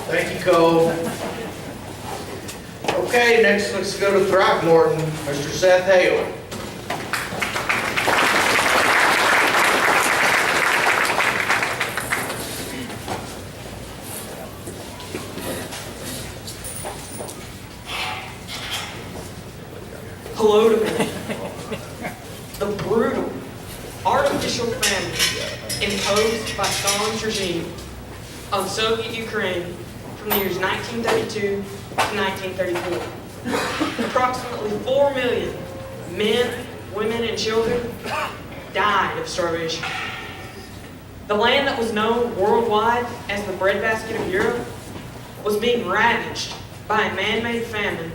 Thank you, Cole. Okay, next let's go to Throckmorton, Mr. Seth SA. Hello to me. The brutal, artificial famine imposed by Stalin's regime on Soviet Ukraine from the years 1932 to 1934. Approximately 4 million men, women, and children died of starvation. The land that was known worldwide as the breadbasket of Europe was being ravaged by a man-made famine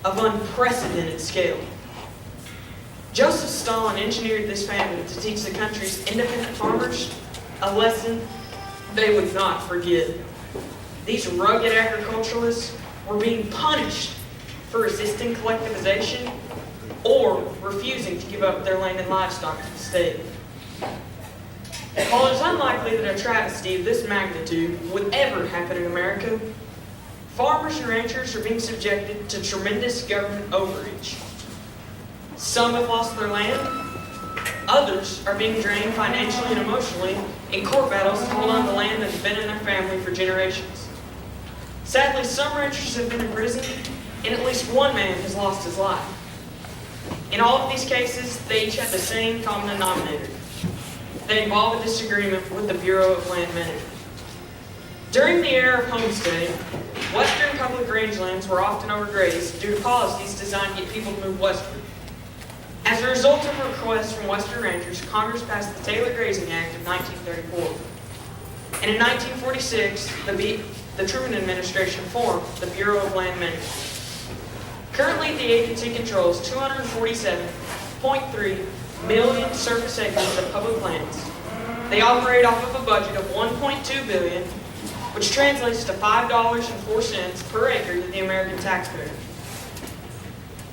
of unprecedented scale. Joseph Stalin engineered this famine to teach the country's independent farmers a lesson they would not forget. These rugged agriculturalists were being punished for resisting collectivization or refusing to give up their land and livestock to the state. While it's unlikely that a travesty of this magnitude would ever happen in America, farmers and ranchers are being subjected to tremendous government overreach. Some have lost their land. Others are being drained financially and emotionally in court battles to hold on to land that's been in their family for generations. Sadly, some ranchers have been imprisoned, and at least one man has lost his life. In all of these cases, they each have the same common denominator. They involve a disagreement with the Bureau of Land Management. During the era of homesteading, western public rangelands were often overgrazed due to policies designed to get people to move westward. As a result of a request from western ranchers, Congress passed the Taylor Grazing Act of 1934. And in 1946, the Truman administration formed the Bureau of Land Management. Currently, the agency controls 247.3 million surface acres of public lands. They operate off of a budget of $1.2 billion, which translates to $5.04 per acre to the American taxpayer.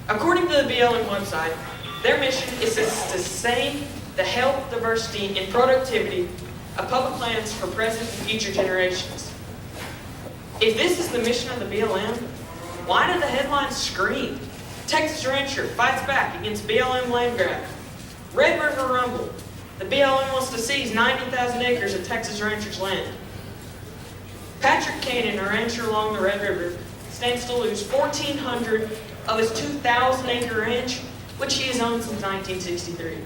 According to the BLM website, their mission is to sustain the health, diversity, and productivity of public lands for present and future generations. If this is the mission of the BLM, why do the headlines scream? Texas rancher fights back against BLM land grab. Red River rumble. The BLM wants to seize 90,000 acres of Texas ranchers' land. Patrick Cannon, a rancher along the Red River, stands to lose 1,400 of his 2,000-acre ranch, which he has owned since 1963.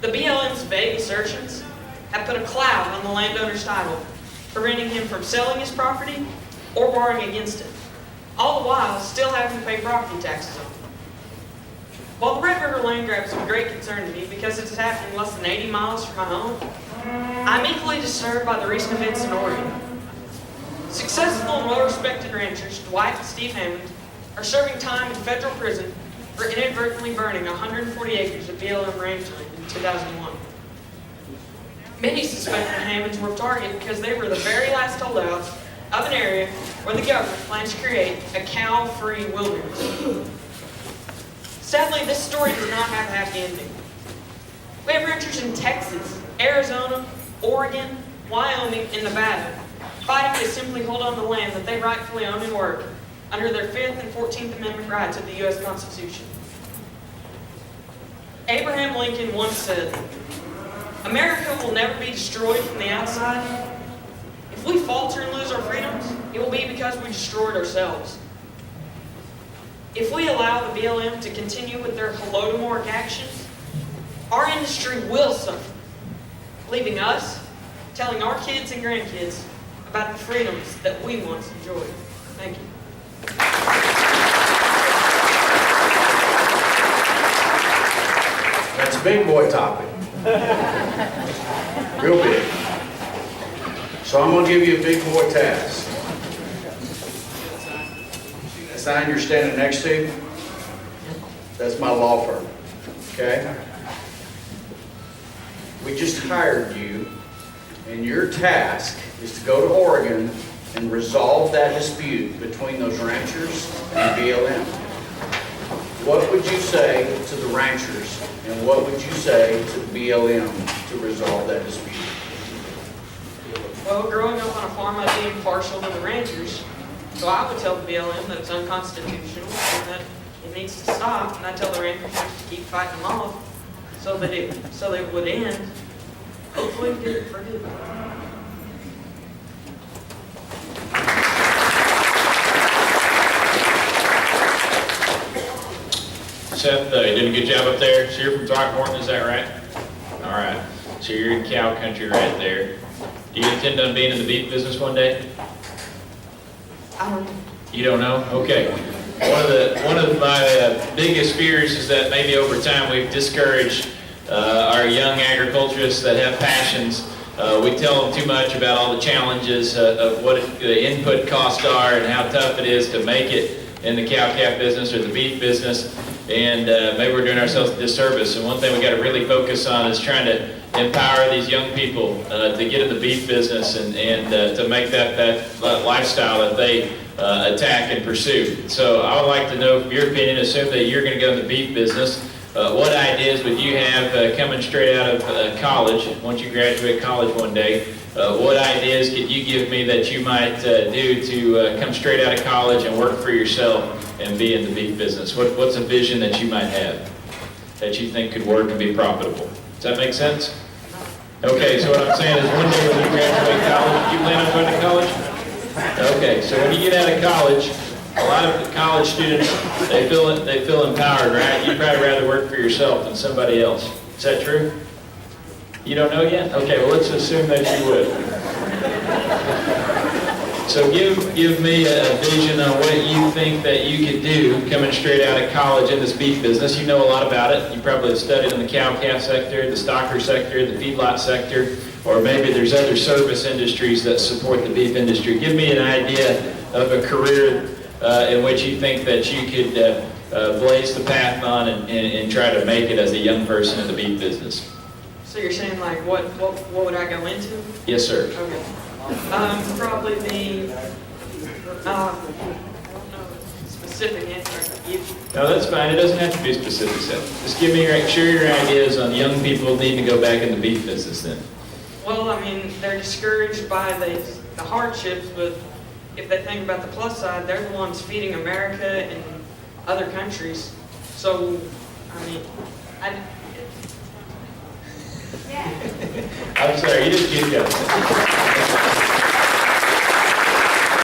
The BLM's vague assertions have put a cloud on the landowner's title, preventing him from selling his property or borrowing against it, all the while still having to pay property taxes on it. While the Red River land grab is of great concern to me because it is happening less than 80 miles from my home, I'm equally disturbed by the recent events in Oregon. Successful and well-respected ranchers Dwight and Steve Hammond are serving time in federal prison for inadvertently burning 140 acres of BLM rangeland in 2001. Many suspect the Hammonds were targeted because they were the very last holdouts of an area where the government plans to create a cow-free wilderness. Sadly, this story does not have a happy ending. We have ranchers in Texas, Arizona, Oregon, Wyoming, and Nevada fighting to simply hold on to land that they rightfully own and work under their 5th and 14th Amendment rights of the U.S. Constitution. Abraham Lincoln once said, "America will never be destroyed from the outside. If we falter and lose our freedoms, it will be because we destroyed ourselves." If we allow the BLM to continue with their Holodomor actions, our industry will suffer, leaving us telling our kids and grandkids about the freedoms that we once enjoyed. Thank you. That's a big boy topic. Real big. So I'm going to give you a big boy task. The sign you're standing next to, that's my law firm. Okay? We just hired you, and your task is to go to Oregon and resolve that dispute between those ranchers and BLM. What would you say to the ranchers, and what would you say to the BLM to resolve that dispute? Well, growing up on a farm, I'd be impartial to the ranchers. So I would tell the BLM that it's unconstitutional and that it needs to stop. And I tell the ranchers just to keep fighting them off so that it would end. Hopefully get it for good. Seth, you did a good job up there. So you're from Throckmorton, is that right? All right. So you're in cow country right there. Do you intend on being in the beef business one day? I don't know. You don't know? Okay. One of my biggest fears is that maybe over time we've discouraged our young agriculturists that have passions. We tell them too much about all the challenges of what the input costs are and how tough it is to make it in the cow-calf business or the beef business. And maybe we're doing ourselves a disservice. And one thing we got to really focus on is trying to empower these young people to get in the beef business and to make that lifestyle that they attack and pursue. So I would like to know, from your opinion, assume that you're going to go in the beef business. What ideas would you have coming straight out of college, once you graduate college one day? What ideas could you give me that you might do to come straight out of college and work for yourself and be in the beef business? What's a vision that you might have that you think could work and be profitable? Does that make sense? Okay, so what I'm saying is one day when you graduate college, you plan on going to college? Okay, so when you get out of college, a lot of the college students, they feel empowered, right? You'd probably rather work for yourself than somebody else. Is that true? You don't know yet? Okay, well, let's assume that you would. So give me a vision on what you think that you could do coming straight out of college in this beef business. You know a lot about it. You probably have studied in the cow-calf sector, the stocker sector, the feedlot sector, or maybe there's other service industries that support the beef industry. Give me an idea of a career in which you think that you could blaze the path on and try to make it as a young person in the beef business. So you're saying like what would I go into? Yes, sir. Okay. Probably the I don't know specific answer I could give. No, that's fine. It doesn't have to be specific, Seth. Just give me share your ideas on young people needing to go back in the beef business then. Well, I mean, they're discouraged by the hardships, but if they think about the plus side, they're the ones feeding America and other countries. So, I mean, I'm sorry, you just keep going.